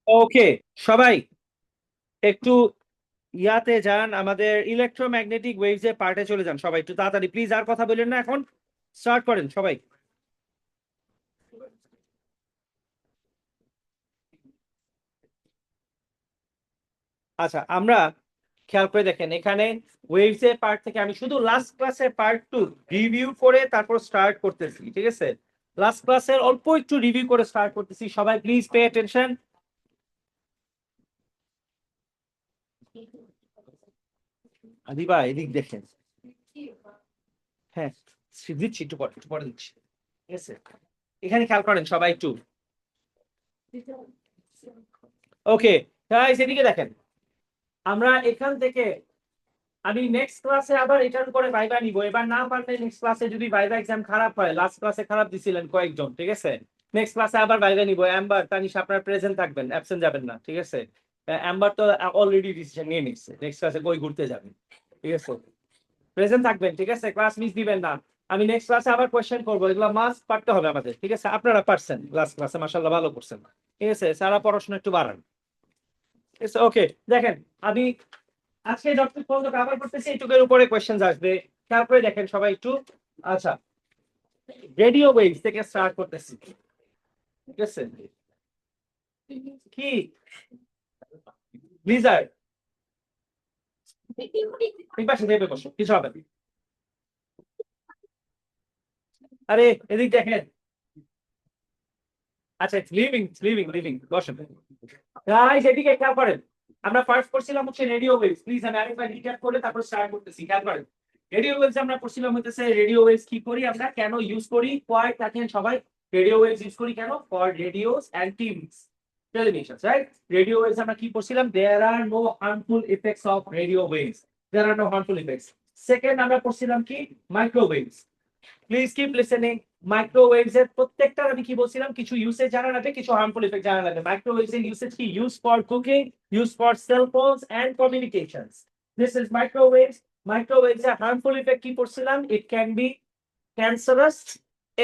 ওকে, সবাই একটু ইয়াতে যান, আমাদের ইলেকট্রোম্যাগনেটিক ওয়েভস এর পার্টে চলে যান সবাই একটু তাড়াতাড়ি প্লিজ, আর কথা বলেন না, এখন স্টার্ট করেন সবাই। আচ্ছা, আমরা খেয়াল করে দেখেন এখানে ওয়েভস এর পার্ট থেকে আমি শুধু লাস্ট ক্লাসের পার্ট টু রিভিউ করে তারপর স্টার্ট করতেছি, ঠিক আছে? লাস্ট ক্লাসের অল্প একটু রিভিউ করে স্টার্ট করতেছি, সবাই প্লিজ পে অ্যাটেনশন। আদিবা এদিক দেখেন। হ্যাঁ, দিচ্ছি, একটু পরে দিচ্ছি, ঠিক আছে? এখানে খেয়াল করেন সবাই একটু। ওকে গাইস, এদিকে দেখেন। আমরা এখান থেকে আমি নেক্সট ক্লাসে আবার এটার উপরে ভাইবা নিব, এবার না পারলে নেক্সট ক্লাসে যদি ভাইবা এক্সাম খারাপ হয়, লাস্ট ক্লাসে খারাপ দিছিলেন কয়েকজন, ঠিক আছে? নেক্সট ক্লাসে আবার ভাইবা নিব। অ্যাম্বার, তানিশ আপনারা প্রেজেন্ট থাকবেন, অ্যাবসেন্ট যাবেন না, ঠিক আছে? অ্যাম্বার তো অলরেডি ডিসিশন নিয়ে নিচ্ছে নেক্সট ক্লাসে কই ঘুরতে যাবেন, ঠিক আছে? প্রেজেন্ট থাকবেন, ঠিক আছে? ক্লাস মিস দিবেন না। আমি নেক্সট ক্লাসে আবার কোয়েশ্চেন করবো, এগুলো মাস্ট পারতে হবে আমাদের, ঠিক আছে? আপনারা পারছেন লাস্ট ক্লাসে, মাশাআল্লাহ ভালো করছেন, ঠিক আছে? সারা পড়াশোনা একটু বাড়ান। ওকে, দেখেন আমি আজকে ডক্টর পর্যন্ত কভার করতেছি, এইটুকুর উপরে কোয়েশ্চেন আসবে, তারপরে দেখেন সবাই একটু। আচ্ছা, রেডিও ওয়েভস থেকে স্টার্ট করতেছি, ঠিক আছে? কি ব্লিজার্ড, এই পাশে ভেবে বসো, কিছু হবে না। আরে এদিক দেখেন। আচ্ছা, লিভিং লিভিং লিভিং, বসেন গাইস, এদিকে খেয়াল করেন। আমরা ফার্স্ট পড়ছিলাম হচ্ছে রেডিও ওয়েভস, প্লিজ আমি আরেকবার রিক্যাপ করে তারপর স্টার্ট করতেছি, খেয়াল করেন। রেডিও ওয়েভস আমরা পড়ছিলাম হইতেছে রেডিও ওয়েভস কি করি আমরা, কেন ইউজ করি, কোয়াই দেখেন সবাই। রেডিও ওয়েভস ইউজ করি কেন? For radios and TVs, television, right? Radio waves আমরা কি পড়ছিলাম, there are no harmful effects of radio waves, there are no harmful effects. Second আমরা পড়ছিলাম কি, microwaves. Please keep listening. Microwaves এর প্রত্যেকটার আমি কি বলছিলাম, কিছু ইউসেজ জানা লাগবে, কিছু হার্মফুল ইফেক্ট জানা লাগবে। মাইক্রোওয়েভস এর ইউসেজ কি, use for cooking, use for cell phones and communications. This is microwaves. Microwaves এর হার্মফুল ইফেক্ট কি পড়ছিলাম, it can be cancerous,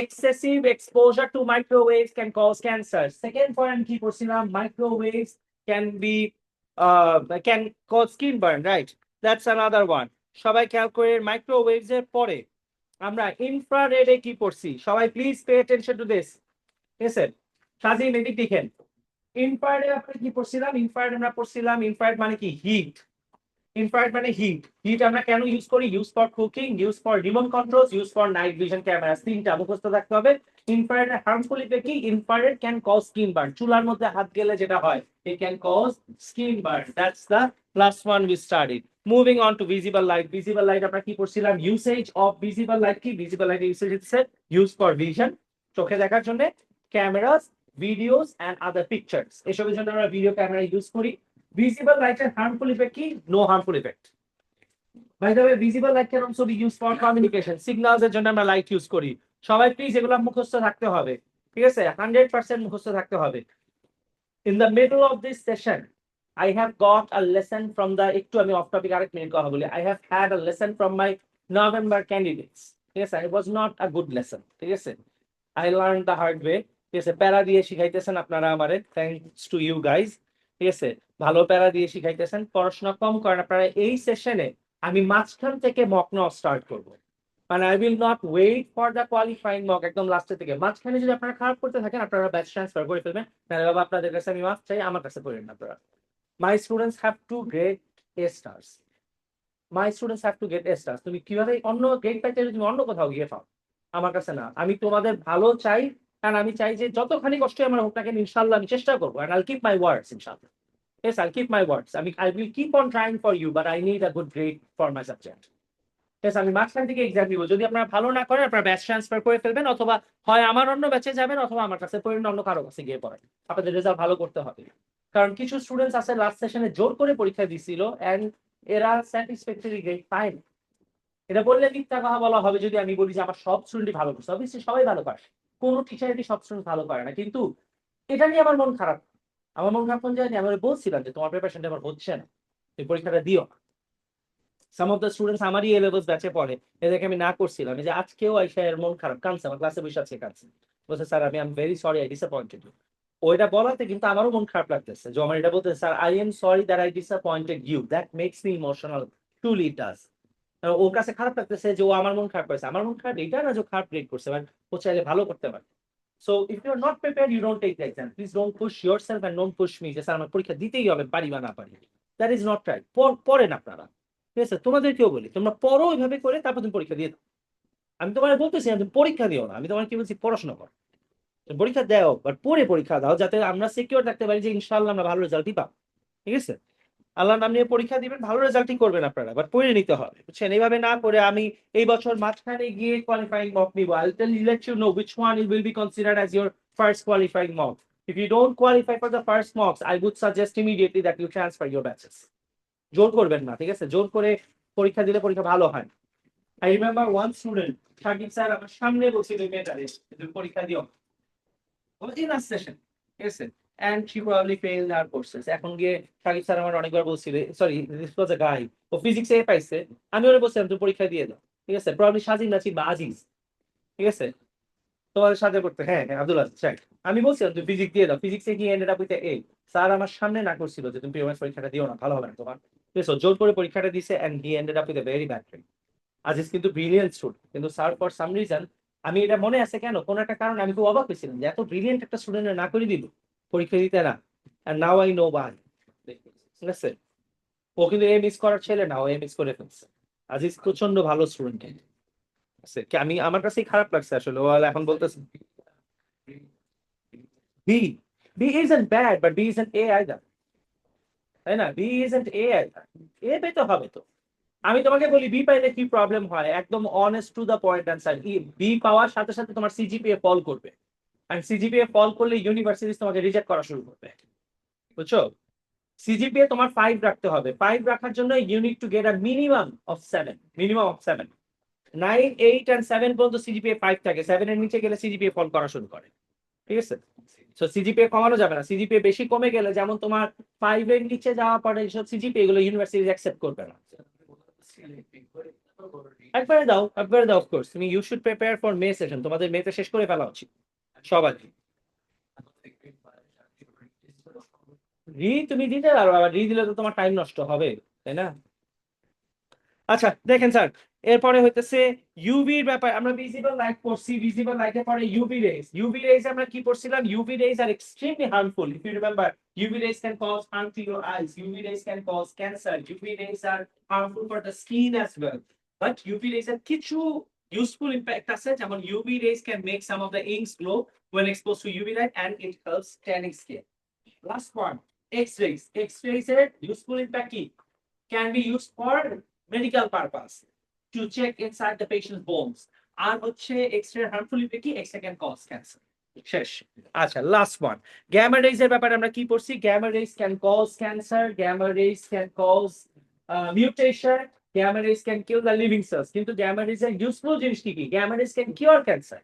excessive exposure to microwaves can cause cancer. Second point কি পড়ছিলাম, microwaves can be can cause skin burn, right? That's another one. সবাই খেয়াল করে microwaves এর পরে আমরা ইনফ্রারেডে কি পড়ছি, সবাই please pay attention to this, ঠিক আছে? সাজিন এদিক দেখেন। ইনফ্রারেডে আমরা কি পড়ছিলাম, ইনফ্রারেড আমরা পড়ছিলাম, ইনফ্রারেড মানে কি, হিট। ইনফ্রারেড মানে হিট। হিট আমরা কেন ইউজ করি, use for cooking, use for remote controls, use for night vision camera, তিনটা মুখস্থ থাকতে হবে। ইনফ্রারেড হার্মফুল ইফেক্ট কি, infrared can cause skin burn, চুলার মধ্যে হাত গেলে যেটা হয়, it can cause skin burn. That's the last one we studied. Moving on to visible light. Visible light আমরা কি পড়ছিলাম, ইউসেজ অফ ভিজিবল লাইট কি, ভিজিবল লাইট ইউসেজ হচ্ছে ইউজ ফর ভিশন, চোখে দেখার জন্য, cameras, videos and other pictures, এসবের জন্য আমরা ভিডিও ক্যামেরা ইউজ করি। ভিজিবল লাইটের হার্মফুল ইফেক্ট কি, no harmful effect. By the way, visible light can also be used for communication, signals এর জন্য আমরা লাইট ইউজ করি। সবাই প্লিজ এগুলো মুখস্থ থাকতে হবে, ঠিক আছে? 100% মুখস্থ থাকতে হবে। In the middle of this session I have got a lesson from the, একটু আমি অফ টপিক আরেক মিনিট কথা বলি, I have had a lesson from my November candidates, ঠিক আছে? It was not a good lesson, ঠিক আছে? I learned the hard way, ঠিক আছে? প্যারা দিয়ে শিখাইতেছেন আপনারা আমারে, থ্যাঙ্কস টু ইউ গাইজ, ঠিক আছে? ভালো প্যারা দিয়ে শিখাইতেছেন, পড়াশোনা কম করেন আপনারা। এই সেশনে আমি মাঝখান থেকে মক নেওয়া স্টার্ট করব, মানে I will not wait for the qualifying mock একদম লাস্টের থেকে। মাঝখানে যদি আপনারা খারাপ করতে থাকেন, আপনারা ব্যাচ ট্রান্সফার করে ফেলবেন, তাহলে বাবা আপনাদের কাছে আমি মাফ চাই, আমার কাছে করেন না আপনারা। My students have to get A stars. My students have to get A stars. তুমি কিভাবে অন্য গ্রেড পাইতে, তুমি অন্য কোথাও গিয়ে পাও, আমার কাছে না। আমি তোমাদের ভালো চাই, কারণ আমি চাই যে যতখানি কষ্ট আমার হোক না কেন, ইনশাআল্লাহ আমি চেষ্টা করবো, and I'll keep my words, ইনশাআল্লাহ। Yes, I'll keep my words. I will keep on trying for you, but I need a good grade for my subject. Yes, আমি মাঝখান থেকে এক্সাম দিব, যদি আপনারা ভালো না করেন আপনারা ব্যাচ ট্রান্সফার করে ফেলবেন, অথবা হয় আমার অন্য ব্যাচে যাবেন, অথবা আমার কাছে পড়েন, অন্য কারো কাছে গিয়ে পড়েন। আপনাদের রেজাল্ট ভালো করতে হবে, কারণ কিছু স্টুডেন্টস আছে লাস্ট সেশনে জোর করে পরীক্ষা দিছিল এন্ড এরা স্যাটিসফ্যাক্টরি গ্রেড পায়নি। এটা বললে মিথ্যা কথা বলা হবে যদি আমি বলি যে আমার সব স্টুডেন্টই ভালো করছে, অবশ্যই সবাই ভালো পারে, কোনো টিচারই সব স্টুডেন্ট ভালো পারে না, কিন্তু এটা নিয়ে আমার মন খারাপ। আমার মন খারাপ কোন জায়গায়, আমি বলছিলাম যে তোমার প্রিপারেশনটা আমার হচ্ছে না, তুমি পরীক্ষাটা দিও। সাম অফ দ্য স্টুডেন্টস আমারই এ লেভেলস ব্যাচে পড়ে, এদেরকে আমি না করছিলাম, এই যে আজকেও আইসা এর মন খারাপ, কাঁদছে, আমার ক্লাসে বসে আছে কাঁদছে, বলছে স্যার আমি very sorry, I disappointed you. ওইটা বলাতে কিন্তু আমারও মন খারাপ লাগতেছে যে আমার এটা বলতে sir I am sorry that I disappointed you, that makes me emotional, truly it does. ওর কাছে খারাপ লাগতেছে যে ও আমার মন খারাপ করেছে, আমার মন খারাপ এটা না যে ও খারাপ গ্রেড করছে, বাট ও চাইলে ভালো করতে পারে। So if you are not prepared you don't take the exam, please don't push yourself and don't push me যে স্যার আমার পরীক্ষা দিতেই হবে পারি বা না পারি। That is not right. পড়েন আপনারা, ঠিক আছে? তোমাদেরকেও বলি তোমরা পড়ো ওইভাবে করে, তারপর তুমি পরীক্ষা দিয়ে দাও। আমি তোমার বলতেছি না তুমি পরীক্ষা দিও না, আমি তোমার কি বলছি পড়াশোনা করো, পরীক্ষা দাও বাট পড়ে পরীক্ষা দাও, যাতে আমরা সিকিউর থাকতে পারি যে ইনশাআল্লাহ আমরা ভালো রেজাল্টই পাবো। ঠিক আছে? আল্লাহর নাম নিয়ে পরীক্ষা দিবেন, ভালো রেজাল্টই করবেন আপনারা, বাট পড়ে নিতে হবে, বুঝছেন? এইভাবে না করে আমি এই বছর মাঝখানে গিয়ে কোয়ালিফাইং মক নিব, I will let you know which one will be considered as your first qualifying mock. If you don't qualify for the first mocks, I would suggest immediately that you transfer your batches. জোর করবেন না, ঠিক আছে? জোর করে পরীক্ষা দিলে পরীক্ষা ভালো হয়। I remember one student, Shakib sir আমার সামনে বসে মেয়েটারে তুমি পরীক্ষা দিও in a session, ঠিক আছে? And she probably failed her courses. এখন গিয়ে শাকিব স্যার আমার অনেকবার বলছিল, sorry this was a guy, ও ফিজিক্স এ পাইছে, আমি ওরে বলছিলাম তুমি পরীক্ষা দিয়ে দাও, ঠিক আছে? প্রবাবলি সাজিন নাচিব বা আজিজ, ঠিক আছে? তোমাদের সাথে করতে, হ্যাঁ হ্যাঁ আব্দুল আজিজ, রাইট। আমি বলছিলাম তুমি ফিজিক্স দিয়ে দাও, ফিজিক্সে গিয়ে ended up with A. Sir আমার সামনে না করছিল যে তুমি প্রিলিমিনারি পরীক্ষাটা দিও না, ভালো হবে না তোমার, ঠিক আছে? জোর করে পরীক্ষাটা দিছে and he ended up with a very bad grade. Aziz কিন্তু ব্রিলিয়েন্ট স্টুডেন্ট, কিন্তু স্যার ফর সাম রিজন, আমি এটা মনে আছে কেন, কোন একটা কারণে আমি খুব অবাক হয়েছিলাম যে এত ব্রিলিয়েন্ট একটা স্টুডেন্টের না করে দিল পরীক্ষা দিতে না। And now I know why, ঠিক আছে? ও কিন্তু এ মিস করার ছেলে না, ও এ মিস করে ফেলছে। আজিজ প্রচন্ড ভালো স্টুডেন্ট আছে, আমি আমার কাছেই খারাপ লাগছে আসলে, ও এখন বলতেছে B, B isn't bad but B isn't A either, তাই না? বি isn't A either, এ পেতে হবে তো। আমি তোমাকে বলি বি পাইলে কি প্রবলেম হয়, একদম honest to the point answer, B পাওয়ার সাথে সাথে তোমার সিজিপিএ ফল করবে, আর সিজিপিএ ফল করলে ইউনিভার্সিটি তোমাকে রিজেক্ট করা শুরু করবে, বুঝছো? সিজিপিএ তোমার 5 রাখতে হবে, 5 রাখার জন্য you need to get a minimum of 7, minimum of 7। 9, 8 and 7 পর্যন্ত সিজিপিএ 5 থাকে, 7 এর নিচে গেলে সিজিপিএ ফল করা শুরু করে, ঠিক আছে? সো সিজিপিএ কমানো যাবে না, সিজিপিএ বেশি কমে গেলে যেমন তোমার 5 এর নিচে যাওয়া পরে এইসব সিজিপিএ গুলো ইউনিভার্সিটি অ্যাকসেপ্ট করবে না। একবারে দাও অফকোর্স, তুমি you should prepare for May session, তোমাদের মেতে শেষ করে ফেলা উচিত সবাই। তুমি দিতে পারো, আবার দিলে তো তোমার টাইম নষ্ট হবে, তাই না? আচ্ছা দেখেন স্যার, এরপরে হইতেছে ইউভির ব্যাপার, আমরা ভিজিবল লাইট পড়ছি, ভিজিবল লাইটের পরে ইউভি রেজ। ইউভি রেজ আমরা কি পড়ছিলাম? UV rays are extremely harmful, if you remember. UV rays can cause harm to your eyes, UV rays can cause cancer, UV rays are harmful for the skin as well, but UV rays এর কিছু useful impact আছে, যেমন UV rays can make some of the inks glow when exposed to UV light and it helps tanning skin. Last one, X-rays. X-rays এর useful impact কি? Can be used for medical purpose to check inside the patient's bones. আর হচ্ছে X-ray harmful impact কি? X-ray can cause cancer. শেষ। আচ্ছা last one, gamma rays এর ব্যাপারে আমরা কি পড়ছি? Gamma rays can cause cancer, gamma rays can cause mutation, gamma rays can kill the living cells. কিন্তু গ্যামা রেজ এর ইউজফুল জিনিস কি কি? Gamma rays can cure cancer,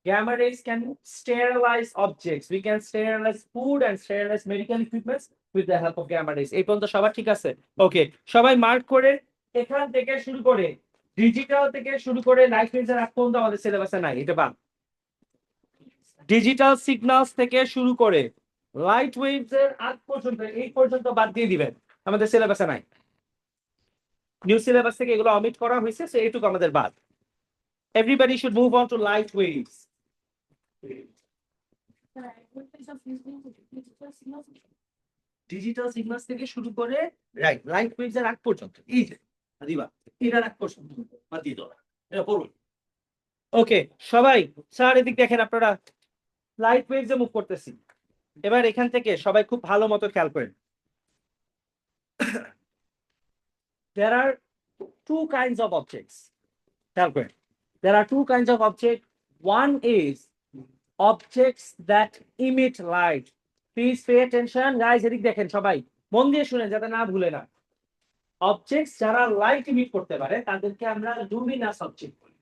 gamma rays can sterilize objects, we can sterilize food and sterilize medical equipment with the help of gamma rays. এই পর্যন্ত সবার ঠিক আছে? ওকে, সবাই মার্ক করে, এখান থেকে শুরু করে ডিজিটাল থেকে শুরু করে লাইট রেজের আগ পর্যন্ত আমাদের সিলেবাসে নাই, এটা বাদ। ডিজিটাল সিগন্যালস থেকে শুরু করে লাইট ওয়েভস এর আগ পর্যন্ত, এই পর্যন্ত বাদ দিয়ে দিবেন, আমাদের সিলেবাসে নাই। নিউ সিলেবাস থেকে এগুলো অমিট করা হয়েছে, সো এইটুকু আমাদের বাদ। Everybody should move on to light waves. Digital signals থেকে শুরু করে রাইট লাইট ওয়েভস এর আগ পর্যন্ত, এই যে দিবা এটার আগ পর্যন্ত বাদ দিয়ে দাও, এটা পড়ুন। ওকে সবাই, স্যার এদিক দেখেন, আপনারা লাইট ওয়েভস এ মুভ করতেছি। এবার এখান থেকে সবাই খুব ভালো মতো খেয়াল করেন। There are two kinds of objects. খেয়াল করেন, there are two kinds of objects. One is objects that emit light. Please pay attention guys, এদিক দেখেন সবাই মন দিয়ে শুনেন যাতে না ভুলে না। অবজেক্টস যারা লাইট ইমিট করতে পারে তাদেরকে আমরা লুমিনাস অবজেক্ট বলি,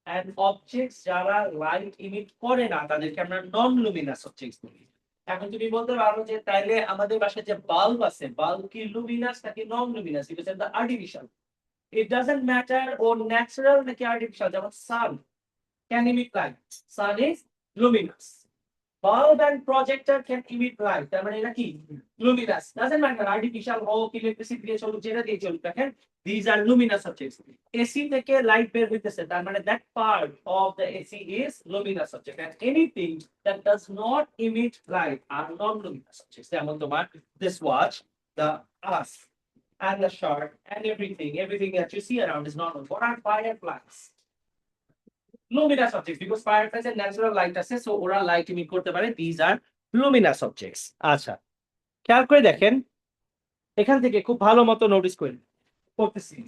এন্ড অবজেক্টস যারা লাইট ইমিট করে না তাদেরকে আমরা নন লুমিনাস অবজেক্টস বলি। এখন তুমি বলতে পারো যে তাইলে আমাদের বাসায় যে বাল্ব আছে, বাল্ব কি লুমিনাস নাকি non luminous? It is the artificial. It doesn't matter ও ন্যাচারাল নাকি আর্টিফিশিয়াল। যেমন sun can emit light, sun is luminous, Bulb and projector can emit light. তার মানে এটা কি? Luminous. Doesn't matter artificial হোক, electricity দিয়ে চলুক, যেটা দিয়ে চলুক দেখেন, these are luminous objects. AC থেকে লাইট বের হইতেছে, তার মানে that part of the AC is luminous object. And anything that does not emit light are non-luminous objects. যেমন তোমার this watch, the us, and the shirt, and everything that you see around is normal. What are fireflies? Luminous objects, because fireflies are natural light আছে, so ওরা light emit করতে পারে. These are luminous objects. আচ্ছা, খেয়াল করে দেখেন, এখান থেকে খুব ভালো মতো নোটিস করতেছি।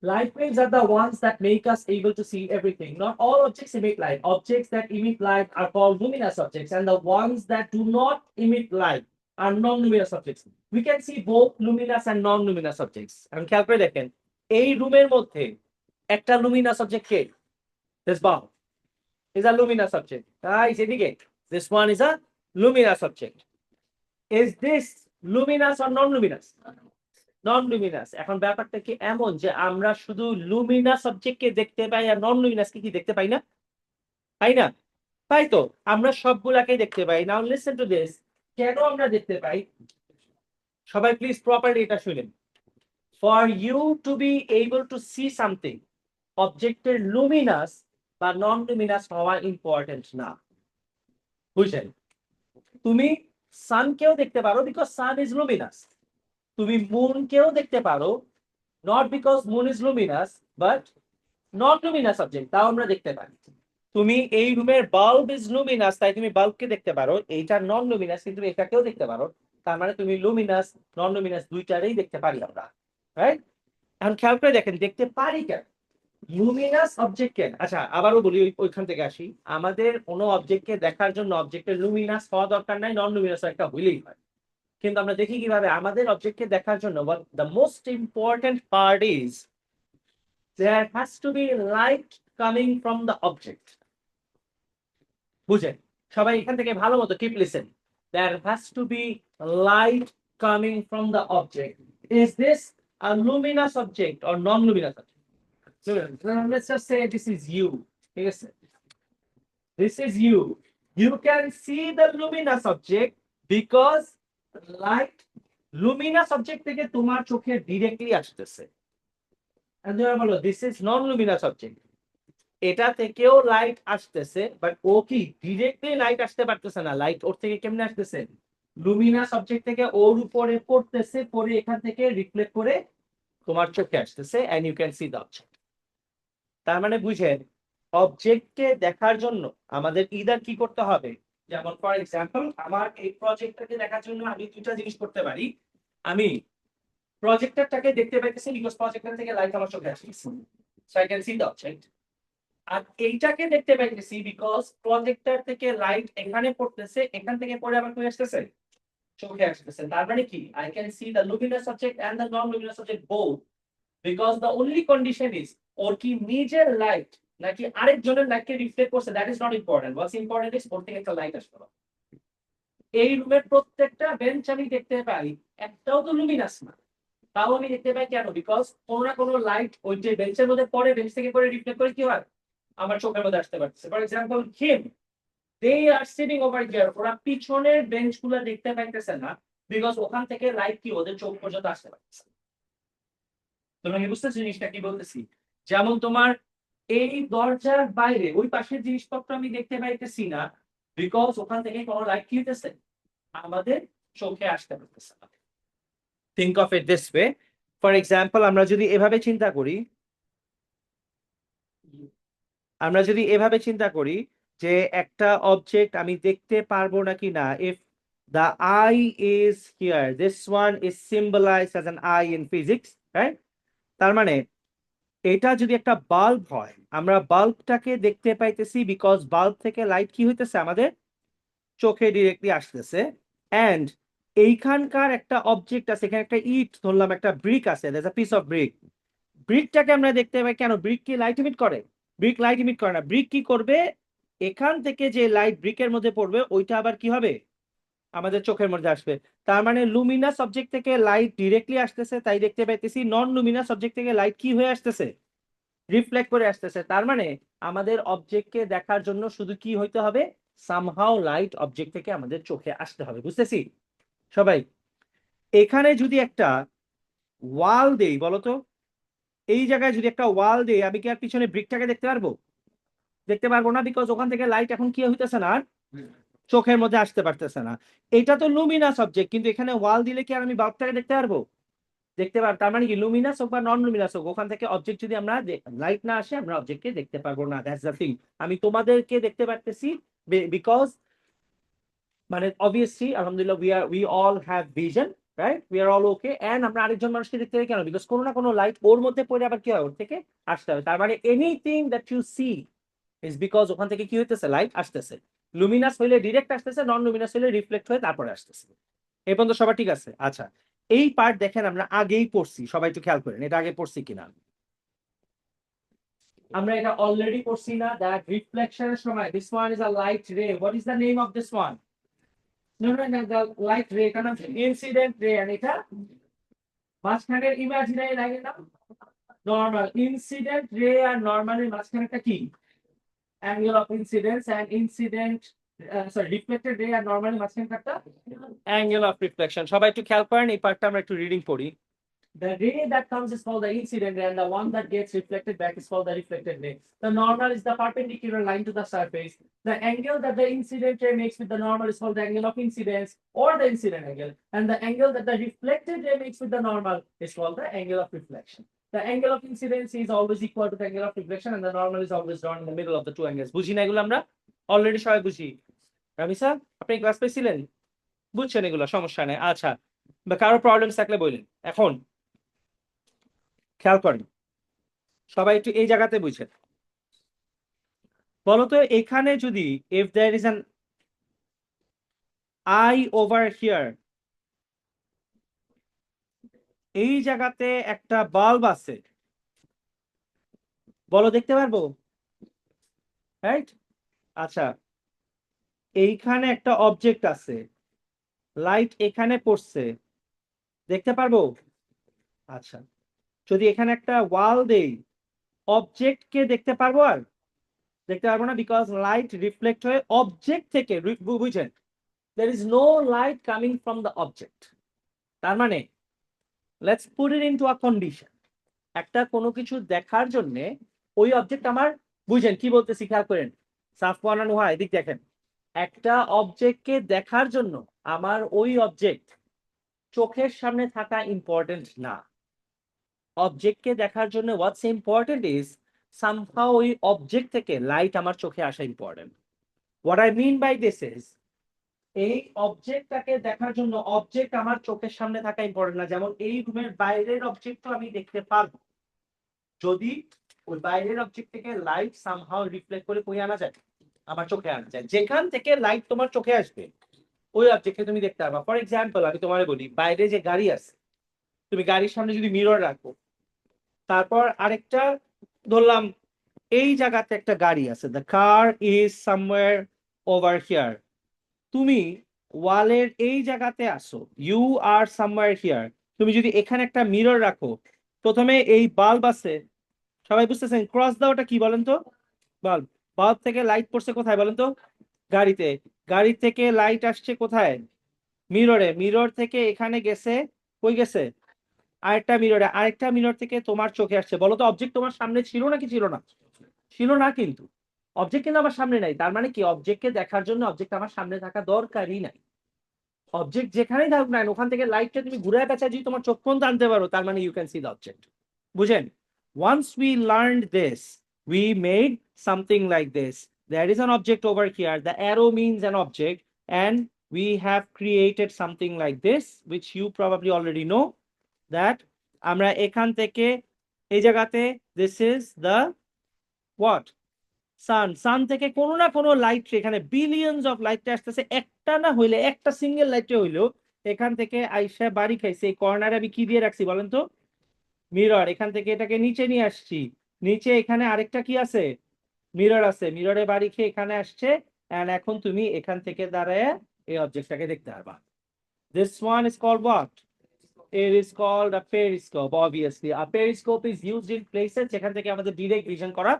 Light waves are the ones that make us able to see everything. Not all objects emit light. Objects that emit light are called luminous objects, and the ones that do not emit light are non-luminous objects. We can see both luminous and non-luminous objects. And খেয়াল করে দেখেন, এই রুমের মধ্যে একটা luminous object K? This bulb is a luminous object. Guys, এদিকে, this one is a luminous object. Is this luminous or non-luminous? Non-luminous. এখন ব্যাপারটা কি এমন যে আমরা শুধু luminous object কে দেখতে পাই আর non-luminous কে কি দেখতে পাই না? পাই না? পাই তো, আমরা সবগুলাকেই দেখতে পাই। Now listen to this. কেন আমরা দেখতে পাই? সবাই প্লিজ প্রপারলি এটা শুনেন। For you to be able to see something, অবজেক্টের luminous বা non-luminous হওয়া ইম্পর্টেন্ট না। বুঝলেন? তুমি সানকেও দেখতে পারো বিকজ সান ইজ লুমিনাস। তুমি মুনকেও দেখতে পারো not because moon is Luminous but not Luminous object, তাও আমরা দেখতে পাই। তুমি এই রুমের বাল্ব ইজ লুমিনাস, তাই তুমি বাল্বকে দেখতে পারো। এইটা নন লুমিনাস, কিন্তু এটাকেও দেখতে পারো। তার মানে তুমি লুমিনাস নন লুমিনাস দুইটারই দেখতে পারি আমরা, রাইট? এখন খেয়াল করে দেখেন, দেখতে পারি কেন? লুমিনাস অবজেক্ট কেন? আচ্ছা, আবারও বলি, ওইখান থেকে আসি। আমাদের কোনো অবজেক্টকে দেখার জন্য অবজেক্টের লুমিনাস হওয়া দরকার নাই, নন লুমিনাস একটা হইলেই হয়। কিন্তু আমরা দেখি কিভাবে আমাদের অবজেক্টকে দেখার জন্য the most important part is there has to be light coming from the object. বুঝেন? সবাই এখান থেকে ভালো মতো keep listen. There has to be light coming from the object. Is this a luminous object or non-luminous object? Let's just say this is you. Yes, this is you. You can see the luminous object because light luminous object থেকে তোমার চোখে directly আসতেছে। And then বলো this is non-luminous object. এটা থেকেও light আসতেছে, but ও কি directly light আসতে পারতেছে না। লাইট ওর থেকে কেমনে আসতেছে? লুমিনাস অবজেক্ট থেকে ওর উপরে পড়তেছে, পরে এখান থেকে রিফ্লেক্ট করে তোমার চোখে আসতেছে, and you can see the object. তার মানে বুঝেন, অবজেক্টকে দেখার জন্য আমাদের ইদার কি করতে হবে? যেমন ফর এক্সাম্পল, আমার এই প্রজেক্টটাকে দেখার জন্য আমি দুইটা জিনিস করতে পারি। আমি প্রজেক্টরটাকে দেখতে পাইতেছি বিকজ প্রজেক্টর থেকে লাইট আমার চোখে আসতেছে, so I can see the object. আর এইটাকে দেখতে পাইতেছি বিকজ প্রজেক্টর থেকে লাইট এখানে পড়তেছে, এখান থেকে পড়ে আবার কই আসতেছে? চোখে আসতেছে। তার মানে কি? I can see the luminous object and the non-luminous object both, because the only condition is ওর কি নিজের লাইট নাকি আরেকজনের লাইটকে রিফ্লেক্ট করছে, that is not important. What's important is ওর থেকে একটা লাইট আসলো। এই রুমের প্রত্যেকটা বেঞ্চ আমি দেখতে পাই, একটাও তো লুমিনাস না, তাও আমি দেখতে পাই কেন? বিকজ কোনো না কোনো লাইট ওই যে বেঞ্চের মধ্যে পড়ে, বেঞ্চ থেকে পড়ে রিফ্লেক্ট করে কি হয়? আমার চোখের মধ্যে আসতে পারতেছে। For example him, they are sitting over here, ওরা পিছনের বেঞ্চগুলো দেখতে পাইতেছে না বিকজ ওখান থেকে লাইট কি ওদের চোখ পর্যন্ত আসতে পারতেছে। তোমরা কি বুঝতেছো জিনিসটা কি বলতেছি? যেমন তোমার এই দরজার বাইরে ওই পাশের জিনিসপত্র আমি দেখতে পাইতেছি না বিকজ ওখান থেকে কোনো লাইট কি হইতেছে? আমাদের চোখে আসতে পারতেছে না। Think of it this way. For example, আমরা যদি এভাবে চিন্তা করি যে একটা অবজেক্ট আমি দেখতে পারবো নাকি না, if the eye is here, this one is symbolized as an eye in physics, right? তার মানে এটা যদি একটা বাল্ব হয়, আমরা বাল্বটাকে দেখতে পাইতেছি বিকজ বাল্ব থেকে লাইট কি হইতেছে? আমাদের চোখে ডিরেক্টলি আসতেছে। এন্ড এইখানকার একটা অবজেক্ট আছে, এখানে একটা ইট ধরলাম, একটা ব্রিক আছে, that's a piece of brick. ব্রিকটাকে আমরা দেখতে পাই কেন? ব্রিক কি লাইট ইমিট করে? ব্রিক লাইট ইমিট করে না। ব্রিক কি করবে? এখান থেকে যে লাইট ব্রিকের মধ্যে পড়বে ওইটা আবার কি হবে? আমাদের চোখের মধ্যে আসবে। তার মানে লুমিনাস অবজেক্ট থেকে লাইট ডিরেক্টলি আসতেছে, তাই দেখতে পাইতেছি। নন লুমিনাস অবজেক্ট থেকে লাইট কি হয়ে আসতেছে? রিফ্লেক্ট করে আসতেছে। তার মানে আমাদের অবজেক্টকে দেখার জন্য শুধু কি হইতে হবে? সামহাও লাইট অবজেক্ট থেকে আমাদের চোখে আসতে হবে, বুঝতেছি সবাই? এখানে যদি একটা ওয়াল দেই, বলতো এই জায়গায় যদি একটা ওয়াল দেই, আমি কি আর পিছনে ব্রিকটাকে দেখতে পারবো? দেখতে পারবো না, বিকজ ওখান থেকে লাইট এখন কি হইতেছে না, আর চোখের মধ্যে আসতে পারতেছে না। এটা তো লুমিনাস অবজেক্ট, কিন্তু এখানে ওয়াল দিলে কি আর আমি বাল্বটাকে দেখতে পারবো? দেখতে পারবো। তার মানে কি লুমিনাস হোক বা নন লুমিনাস হোক, ওখান থেকে অবজেক্ট যদি আমরা লাইট না আসে, আমরা অবজেক্টকে দেখতে পারবো না। That's the thing. আমি তোমাদেরকে দেখতে পারতেছি বিকজ মানে অবভিয়াসলি আলহামদুলিল্লাহ we all have vision, right? We are all okay. And আমরা আরেকজন মানুষকে দেখতে পাই কেন? বিকজ কোনো না কোনো লাইট ওর মধ্যে পড়ে আবার কি হয়, ওর থেকে আসতে হবে। তার মানে anything that you see is because ওখান থেকে কি হইতেছে, লাইট আসতেছে। লুমিনাস হইলে ডিরেক্ট আসতেছে, নন লুমিনাস হইলে রিফ্লেক্ট হয়ে তারপরে আসতেছে। এই পর্যন্ত সবার ঠিক আছে? আচ্ছা, এই পার্ট দেখেন আমরা আগেই পড়ছি, সবাই একটু খেয়াল করেন এটা আগে পড়ছি কিনা। আমরা এটা অলরেডি পড়ছি না? দ্যাট রিফ্লেকশনের সময় this one is a light ray. What is the name of this one? No, no, no, the light ray, কারণ incident ray, আর এটা মাঝখানের ইমাজিনারি লাগে না, নরমাল। ইনসিডেন্ট রে আর নরমালের মাঝখানেটা কি? Angle of incidence. And incident sorry reflected ray আর নরমালের মাঝখানটা অ্যাঙ্গেল অফ রিফ্লেকশন। সবাই একটু খেয়াল করেন, এই পার্টটা আমরা একটু রিডিং পড়ি। The ray that comes is called the incident ray, and the one that gets reflected back is called the reflected ray. The normal is the perpendicular line to the surface. The angle that the incident ray makes with the normal is called the angle of incidence, or the incident angle. And the angle that the reflected ray makes with the normal is called the angle of reflection. The angle of incidence is always equal to the angle of reflection, and the normal is always drawn in the middle of the two angles. বুঝি না এগুলো আমরা already সবাই বুঝি? Rummy sir, আপনি class পেয়েছিলেন, বুঝছেন এগুলো, সমস্যা নেই। আচ্ছা, বা কারো প্রবলেম থাকলে বললেন। এখন খেয়াল করেন সবাই একটু এই জায়গাতে বুঝেন। বলতো এখানে যদি if there is an eye over here, এই জায়গাতে একটা বাল্ব আছে, বলো দেখতে পারবো? রাইট? আচ্ছা, এইখানে একটা অবজেক্ট আছে, লাইট এখানে পড়ছে, দেখতে পারবো? আচ্ছা, যদি এখানে একটা ওয়াল দেই, অবজেক্টকে দেখতে পারবো? আর দেখতে পারবো না, বিকজ লাইট রিফ্লেক্ট হয়ে অবজেক্ট থেকে, বুঝেন, there is no light coming from the object. তার মানে let's put it into a condition. একটা কোনো কিছু দেখার জন্য ওই অবজেক্ট আমার, বুঝেন কি বলতেছি, খেয়াল করেন। সাফওয়ান আর নুহা, এদিক দেখেন। একটা অবজেক্টকে দেখার জন্য আমার ওই অবজেক্ট চোখের সামনে থাকা ইম্পর্টেন্ট না। অবজেক্টকে দেখার জন্য হোয়াটস ইম্পর্টেন্ট ইজ সামহাউ ওই অবজেক্ট থেকে লাইট আমার চোখে আসা important. What I mean by this is, এই অবজেক্টটাকে দেখার জন্য অবজেক্ট আমার চোখের সামনে থাকা ইম্পর্টেন্ট না। যেমন এই রুমের বাইরের অবজেক্ট তো আমি দেখতে পারবো, যদি ওই বাইরের অবজেক্ট থেকে লাইট সামহাউ রিফ্লেক্ট করে কই আনা যায়, আমার চোখে আনা যায়। যেখান থেকে লাইট তোমার চোখে আসবে ওই অবজেক্টকে তুমি দেখতে পারবা। ফর এক্সাম্পল আমি তোমার বলি, বাইরে যে গাড়ি আছে, তুমি গাড়ির সামনে যদি মিরর রাখো, তারপর আরেকটা ধরলাম এই জায়গাতে একটা গাড়ি আছে, the car is somewhere over here, তুমি ওয়ালের এই জায়গাতে আসো, ইউ আর সামওয়্যার হিয়ার, তুমি যদি এখানে একটা মিরর রাখো, প্রথমে এই বাল্ব আছে, সবাই বুঝতেছেন, ক্রস দাওটা কি বলেন তো? বাল্ব। বাল্ব থেকে লাইট পড়ছে কোথায় বলেন তো? গাড়িতে। গাড়ি থেকে লাইট আসছে কোথায়? মিররে। মিরর থেকে এখানে গেছে, কই গেছে? আরেকটা মিররে। আরেকটা মিরর থেকে তোমার চোখে আসছে। বলো তো অবজেক্ট তোমার সামনে ছিল নাকি ছিল না? ছিল না, কিন্তু অবজেক্ট কিন্তু আমার সামনে নাই। তার মানে কি, অবজেক্টকে দেখার জন্য অবজেক্ট আমার সামনে থাকা দরকারই নাই। অবজেক্ট যেখানেই থাকুক না, ওখান থেকে লাইটটা তুমি ঘুরে পেঁচা যদি তোমার চোখ পর্যন্ত আনতে পারো, তার মানে you can see the object. বুঝেন? Once we learned this, we made something like this. There is an object over here. The arrow means an object, and we have created something like this, which you probably already know. That আমরা এখান থেকে এই জায়গাতে, this is the what? সান। সান থেকে কোনো না কোনো light, এখানে বিলিয়নস অফ লাইট আসতেছে, একটা না হইলে, একটা সিঙ্গেল লাইটে হইলেও এখান থেকে আইসা বাড়ি খাইছে। এই কর্নারে আমি কি দিয়ে রাখছি বলেন তো? মিরর। এখান থেকে এটাকে নিচে নিয়ে আসছি, নিচে এখানে আরেকটা কি আছে? মিরর আছে। মিররে বাড়ি খেয়ে এখানে আসছে, এন্ড এখন তুমি এখান থেকে দাঁড়ায় এই অবজেক্টটাকে দেখতে পারবা। This one is called what? It is called a periscope. Obviously, a periscope is used in places যেখান থেকে আমাদের ডিরেক্ট ভিশন করা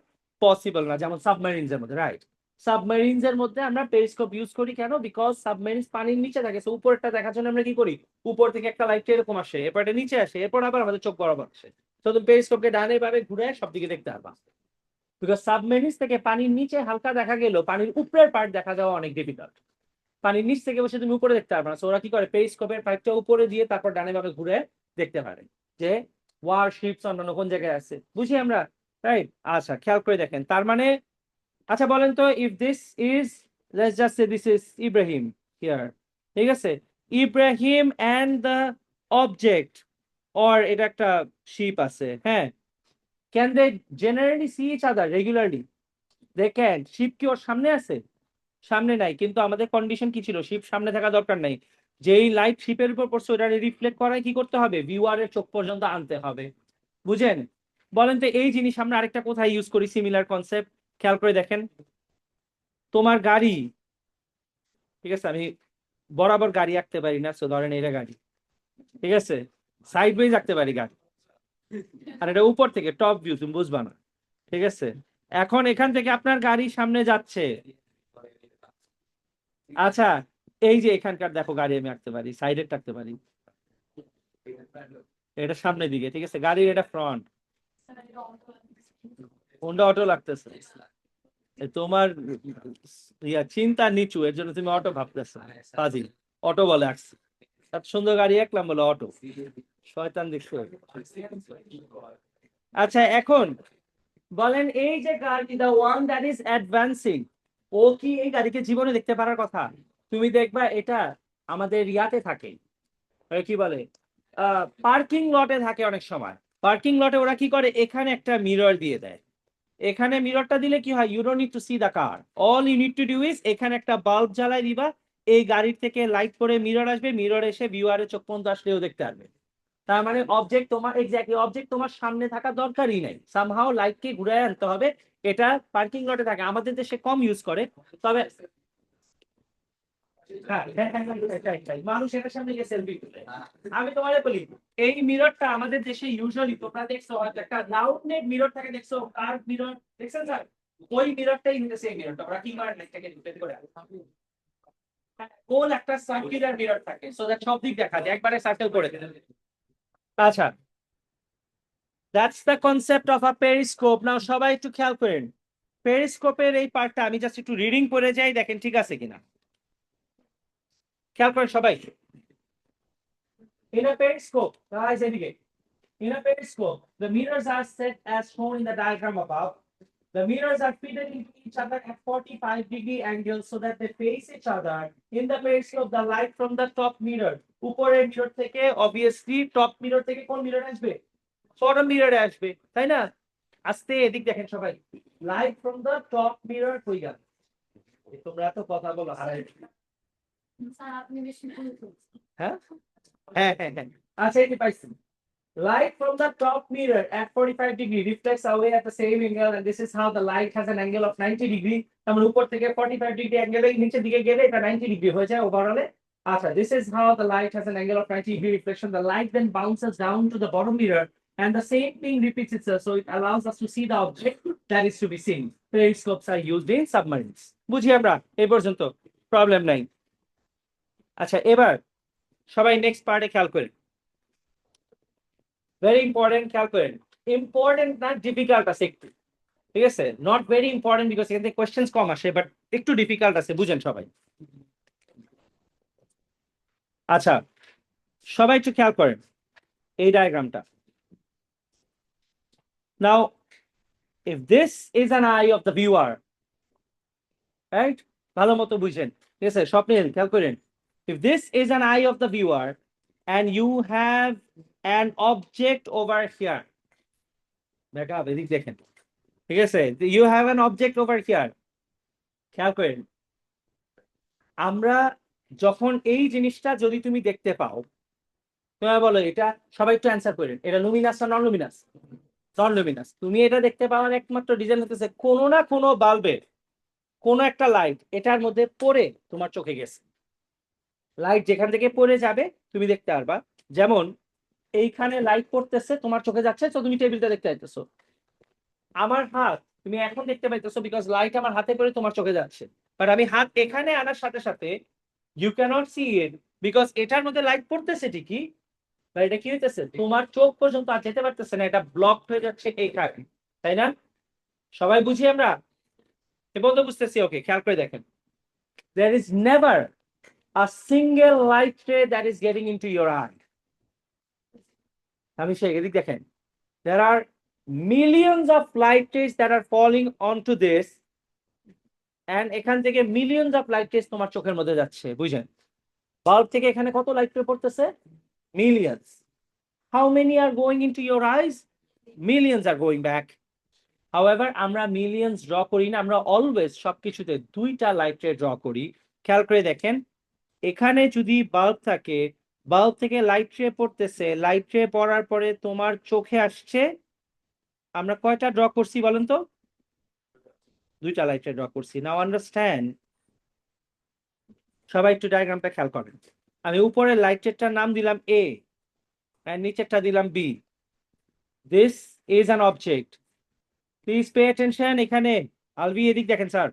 পসিবল না, যেমন সাবমেরিনস এর মধ্যে, রাইট? সাবমেরিনস এর মধ্যে আমরা পেরিস্কোপ ইউজ করি কেন? বিকজ সাবমেরিনস পানির নিচে থাকে, সো উপরটা দেখার জন্য আমরা কি করি, উপর থেকে একটা লাইট এরকম আসে, এরপর এটা নিচে আসে, এরপর আবার আমাদের চোখ বরাবর আসে, তো তুমি পেরিস্কোপকে ডানে বামে ঘুরে সব দিকে দেখতে পারবা। বিকজ সাবমেরিনস থেকে পানির নিচে হালকা দেখা গেল, পানির উপরের পার্ট দেখা যাওয়া অনেক ডিফিকাল্ট। পানির নিচ থেকে বসে তুমি উপরে দেখতে পারবে না, সো ওরা কি করে, পেরিস্কোপের পাইপটা উপরে দিয়ে তারপর ডানে বামে ঘুরে দেখতে পারে যে ওয়ারশিপস অন্যান্য কোন জায়গায় আছে, বুঝি আমরা, রাইট? আচ্ছা, খেয়াল করে দেখেন, তার মানে আচ্ছা বলেন তো, if this is, let's just say this is Ibrahim here, ঠিক আছে, Ibrahim and the object, or এটা একটা শিপ আছে, হ্যাঁ, can they generally see each other regularly? They can. Ship কি ওর সামনে আছে? সামনে নাই, কিন্তু আমাদের কন্ডিশন কি ছিল, শিপ সামনে থাকা দরকার নাই, যেই লাইট শিপের উপর পড়ছে ওটা রিফ্লেক্ট করায় কি করতে হবে, ভিউয়ারের চোখ পর্যন্ত আনতে হবে, বুঝেন? বলেন তো এই জিনিস আমরা আরেকটা কোথায় ইউজ করি, সিমিলার কনসেপ্ট, খেয়াল করে দেখেন, তোমার গাড়ি, ঠিক আছে, আমি বরাবর গাড়ি আঁকতে পারি না, সো ধরেন এটা গাড়ি, ঠিক আছে, সাইড ওয়েজ আঁকতে পারি গাড়ি, আর এটা উপর থেকে টপ ভিউ, তুমি বুঝবা না, ঠিক আছে? এখন এখান থেকে আপনার গাড়ি সামনে যাচ্ছে, আচ্ছা, এই যে এখানকার দেখো গাড়ি আমি আঁকতে পারি, সাইডে আঁকতে পারি, এটা সামনের দিকে, ঠিক আছে, গাড়ির এটা ফ্রন্ট, কোনটা অটো লাগতেছে? তোমার চিন্তা নিচু, এর জন্য তুমি অটো ভাবতেছো, কাজী অটো বলে আসছে, এত সুন্দর গাড়ি একলাম বলে অটো, শয়তান দেখছো। আচ্ছা, এখন বলেন এই যে গাড়ি, the one that is advancing, ও কি এই গাড়িকে জীবনে দেখতে পারার কথা? তুমি দেখবা এটা আমাদের ইয়াতে থাকে, কি বলে, পার্কিং লটে থাকে অনেক সময়, পার্কিং লটে ওরা কি করে, এখানে একটা মিরর দিয়ে দেয়, এখানে মিররটা দিলে কি হয়, you don't need to see the car, all you need to do is এখানে একটা বাল্ব জ্বালাই দিবা, এই গাড়ির থেকে লাইট করে মিরর আসবে, মিরর এসে ভিউয়ারের চোখ পর্যন্ত আসলেও দেখতে পারবে। তার মানে অবজেক্ট তোমার, এক্স্যাক্টলি অবজেক্ট তোমার সামনে থাকা দরকারই নাই, সামহাও লাইটকে ঘুরে আনতে হবে। এটা পার্কিং লটে থাকে, আমাদের দেশে কম ইউজ করে, তবে হ্যাঁ, এটাই। মানুষ এটার সামনে গিয়ে সেলফি তুলে। আমি তোমারে বলি, এই মিররটা আমাদের দেশে ইউজুয়ালি তোমরা দেখছো হয়তো একটা রাউন্ড নেক মিরর থাকে, দেখছো কার্ভ মিরর দেখছেন স্যার? ওই মিররটাই নিতেছে, এই মিররটা ওরা কি করে, লাইটটাকে ডিপেন্ড করে গোল একটা সার্কুলার মিরর থাকে, সো দ্যাট সব দিক দেখা যায়, একবারে সার্কেল করে দেয়। আচ্ছা, that's the concept of a periscope. Now সবাই একটু খেয়াল করেন, পেরিস্কোপের এই পার্টটা আমি জাস্ট একটু রিডিং করে যাই, দেখেন ঠিক আছে কিনা, খেয়াল করেন সবাই। In a periscope, guys, indicate. In a periscope, the mirrors are set as shown in the diagram above. The mirrors are fitted into each other at 45-degree angles so that they face each other. In the periscope, the light from the top mirror, উপরের mirror থেকে obviously top mirror থেকে কোন mirror আসবে, bottom mirror আসবে, তাই না? আস্তে এদিক দেখেন সবাই, light from the top mirror কই গেল, তোমরা তো কথা বলো হারাই। হ্যাঁ হ্যাঁ হ্যাঁ হ্যাঁ, আচ্ছা এই পাইছি, light from the top mirror at 45 degree reflects away at the same angle, and this is how the light has an angle of 90 degree. আমরা উপর থেকে 45 degree angle এর নিচের দিকে গেলে এটা 90 degree হয়ে যায় ওভারঅল। আচ্ছা, this is how the light has an angle of 90 degree reflection. The light then bounces down to the bottom mirror and the same thing repeats itself, so it allows us to see the object that is to be seen. Periscopes are used in submarines. বুঝি আমরা এই পর্যন্ত, problem নাই। আচ্ছা, এবার সবাই next পার্টে খেয়াল করেন, ভেরি ইম্পর্টেন্ট, খেয়াল করেন, ইম্পর্টেন্ট না ডিফিকাল্ট আছে একটু, ঠিক আছে, নট ভেরি ইম্পর্টেন্ট বিকজ এখান থেকে কোয়েশ্চেন্স কম আসে, বাট একটু ডিফিকাল্ট আছে, বুঝেন সবাই। আচ্ছা, সবাই একটু খেয়াল করেন এই ডায়াগ্রামটা। নাও if this is an eye of the viewer, right, ভালো মতো বুঝেন, ঠিক আছে, স্বপ্নিল খেয়াল করেন, if this is an eye of the viewer and you have an object over here, দেখা এদিক দেখেন, ঠিক আছে, you have an object over here, খেয়াল করেন, আমরা যখন এই জিনিসটা যদি তুমি দেখতে পাও, তুমি বলো এটা, সবাই একটু অ্যান্সার করেন, এটা লুমিনাস না নন লুমিনাস? নন লুমিনাস। তুমি এটা দেখতে পাওয়ার একমাত্র রিজন হতেছে কোনো না কোনো বাল্বের কোনো একটা লাইট এটার মধ্যে পড়ে তোমার চোখে গেছে, লাইট যেখান থেকে পড়ে যাবে তুমি দেখতে পারবা, যেমন এইখানে লাইট পড়তেছে তোমার চোখে যাচ্ছে, তো তুমি টেবিলটা দেখতে পাইতেছো, আমার হাত তুমি এখন দেখতে পাইতেছো বিকজ লাইট আমার হাতে পড়ে তোমার চোখে যাচ্ছে, বাট আমি হাত এখানে আনার সাথে সাথে you can't see it because এটার মধ্যে লাইট পড়তেছে ঠিকই, বা এটা কি হইতেছে তোমার চোখ পর্যন্ত আর যেতে পারতেছে না, এটা ব্লক হয়ে যাচ্ছে এইখানে, তাই না? সবাই বুঝি আমরা? এ বলতে বুঝতেছি? ওকে, খেয়াল করে দেখেন, there is never a single light ray that is getting into your eye. আমি সেই এদিক দেখেন, there are millions of light rays that are falling onto this, and এখান থেকে millions of light rays তোমার চোখের মধ্যে যাচ্ছে, বুঝেন? বাল্ব থেকে এখানে কত লাইট রে পড়তেছে? Millions. How many are going into your eyes? Millions are going back. However, আমরা millions ড্র করি না, আমরা অলওয়েজ সবকিছুতে দুইটা লাইট রে ড্র করি। খেয়াল করে দেখেন, এখানে যদি বাল্ব থাকে, বাল্ব থেকে লাইট রে পড়তেছে, লাইট রে পড়ার পরে তোমার চোখে আসছে, আমরা কয়টা ড্র করছি বলেন তো? দুইটা লাইট রে ড্র করছি। নাও আন্ডারস্ট্যান্ড, সবাই একটু ডায়াগ্রামটা খেয়াল করেন। আমি উপরে লাইট রেটার নাম দিলাম এ, আর নিচেরটা দিলাম B. This is an object, please pay attention. এখানে আলভি এদিক দেখেন sir,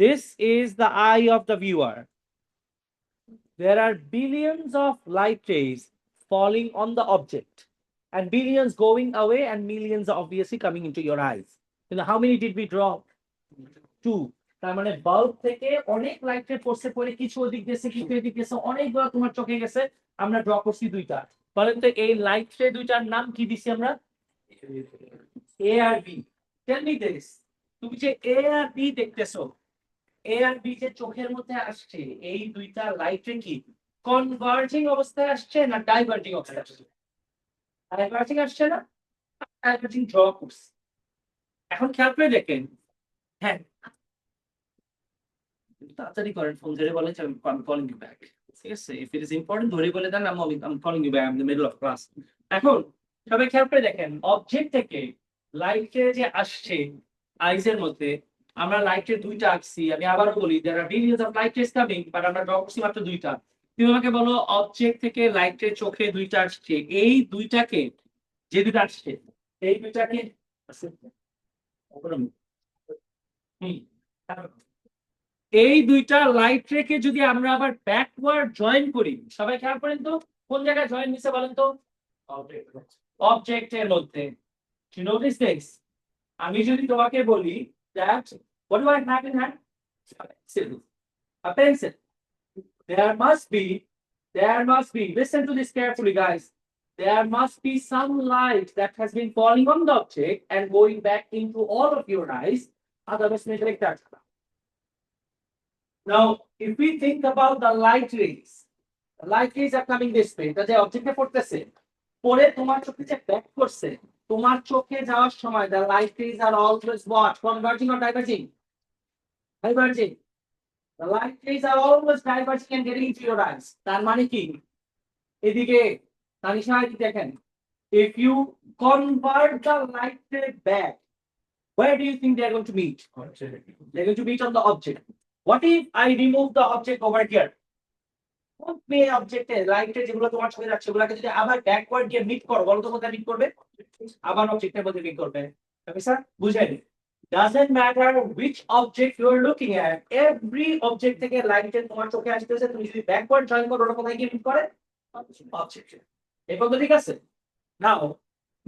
this is the eye of the viewer. There are billions of light rays falling on the object, and billions going away, and millions obviously coming into your eyes. You know, how many did we draw? Two. তার মানে bulb থেকে অনেক light রে পড়ছে, পড়ে কিছু ওদিক গেছে, কিছু এদিক গেছে, অনেকগুলো তোমার চোখে গেছে, আমরা ড্র করছি দুইটা। বলেন তো এই লাইট রে দুইটার নাম কি দিছি আমরা? এ আর বি। টেল মি দিস, তুমি যে এ আর বি দেখতেছো, এ আর বি যে চোখের মধ্যে আসছে, এই দুইটা লাইট রে কি কনভার্জিং অবস্থায় আসছে না ডাইভার্জিং অবস্থায় আসছে? ডাইভার্জিং আসছে না? ডাইভার্জিং ড্র করছি। এখন খেয়াল করে দেখেন, হ্যাঁ তাড়াতাড়ি করেন, ফোন ধরে বলেন আমি কলিং ইউ ব্যাক, ঠিক আছে? ইফ ইট ইজ ইম্পর্টেন্ট ধরে বলে দেন আমি calling you back, I am the middle of class. এখন সবাই খেয়াল করে দেখেন, অবজেক্ট থেকে লাইটে যে আসছে আইজ এর মধ্যে, আমরা লাইটের দুইটা আঁকছি। আমি আবারও বলি, there are billions of light rays coming, but আমরা ড্র করছি মাত্র দুইটা। তুমি আমাকে বলো, অবজেক্ট থেকে লাইটের চোখে দুইটা আসছে, এই দুইটাকে, যে দুইটা আসছে এই দুইটাকে হুম, এই দুইটা লাইট রেখে যদি আমরা আবার ব্যাকওয়ার্ড জয়েন করি, সবাই খেয়াল করেন তো কোন জায়গায় জয়েন নিছে বলেন তো? অবজেক্টের মধ্যে। You notice this? আমি যদি তোমাকে বলি that what do I have in hand? A pencil. There must be, listen to this carefully guys, there must be some light that has been falling on the object and going back into all of your eyes, otherwise like that. Now, if we think about the light rays are coming this way, the object এ পড়তেছে, পরে তোমার চোখে যে back করছে, তোমার চোখে যাওয়ার সময় the light rays are always what? Converging or diverging? Diverging. The light rays are always diverging and getting into your eyes. তার মানে কি? এদিকে তানিশা এদিকে দেখেন, if you convert the light ray back, where do you think they are going to meet? They're going to meet on the object. What if I remove the object over here? কোন মেয়ে অবজেক্টে লাইটে যেগুলো তোমার চোখে যাচ্ছে, সেগুলোকে যদি আবার ব্যাকওয়ার্ড গিয়ে মিট করো, বলো তো কোথায় মিট করবে? আবার অবজেক্টের মধ্যে মিট করবে। ওকে স্যার, বুঝেন? Doesn't matter which object you are looking at, every object থেকে লাইটে তোমার চোখে আসতেছে, তুমি যদি ব্যাকওয়ার্ড জয়েন করো, ওটা কোথায় গিয়ে মিট করে? অবজেক্টে। এই পর্যন্ত ঠিক আছে? Now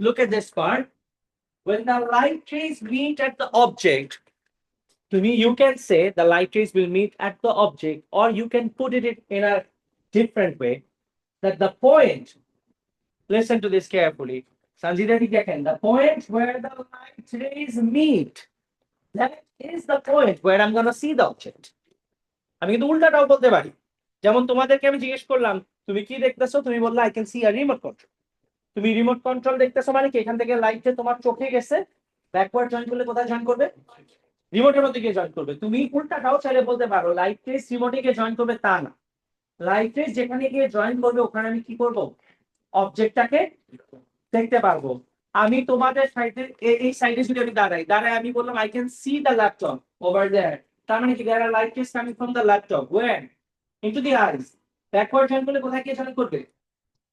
look at this part. When the light rays meet at the object, you can say the light rays will meet at the object, or you can put it in a different way, that the point, listen to this carefully, Sanjida again, the point where the light rays meet, that is the point where I'm going to see the object. আমি কিন্তু উল্টাটাও বলতে পারি, যেমন তোমাদেরকে আমি জিজ্ঞেস করলাম তুমি কি দেখতেছো, তুমি বললে I can see a remote control. তুমি রিমোট কন্ট্রোল দেখতেছো মানে কি, এখান থেকে লাইটে তোমার চোখে গেছে, ব্যাকওয়ার্ড জয়েন করলে কোথায় জয়েন করবে? রিমোটের মধ্যে গিয়ে জয়েন করবে। তুমি উল্টাটাও চাইলে বলতে পারো লাইট রেস রিমোটে গিয়ে জয়েন করবে, তা না, লাইট রেস যেখানে গিয়ে জয়েন করবে ওখানে আমি কি করব? অবজেক্টটাকে দেখতে পারবো। আমি তোমাদের সাইডে, এই সাইডে যদি আমি দাঁড়াই আমি বললাম I can see the laptop over there, তার মানে কি there are light rays coming from the laptop, where? Into the eyes. Backward join করলে কোথায় গিয়ে জয়েন করবে?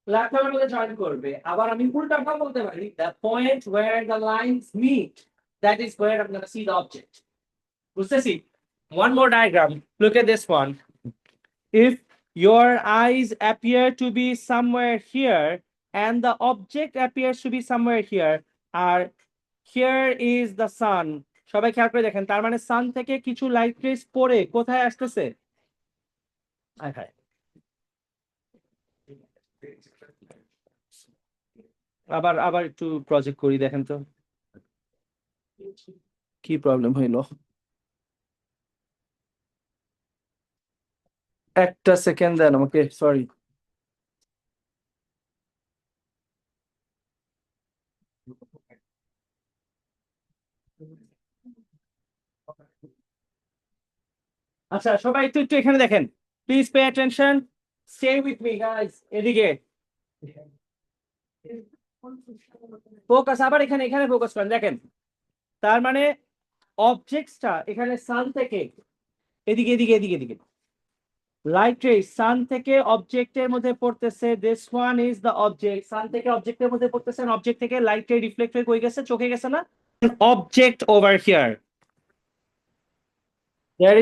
ল্যাপটপের মধ্যে জয়েন করবে। আবার আমি উল্টাটাও বলতে পারি, the point where the lines meet, that is where I'm gonna see the object. বুঝতেছি? One more diagram. Look at this one. If your eyes appear to be somewhere here and the object appears to be somewhere here, R here is the sun. সবাই খেয়াল করে দেখেন, তার মানে সান থেকে কিছু light race পড়ে কোথায় আসতেছে? আয় হায়। আবার আবার একটু প্রজেক্ট করি, দেখেন তো কি প্রবলেম হইলো। একটা সেকেন্ড দেন আমাকে, সরি। আচ্ছা সবাই একটু একটু এখানে দেখেন, please pay attention, stay with me guys. এদিকে ফোকাস, আবার এখানে এখানে ফোকাস করেন, দেখেন তার মানে অবজেক্টসটা এখানে সান থেকে এদিকে এদিকে এদিকে এদিকে লাইট রে সান থেকে অবজেক্টের মধ্যে পড়তেছে, this one is the object, sun থেকে অবজেক্টের মধ্যে পড়তেছে, অবজেক্ট থেকে লাইট রে রিফ্লেক্ট হয়ে কই গেছে? চোখে গেছে না? Object over here, there is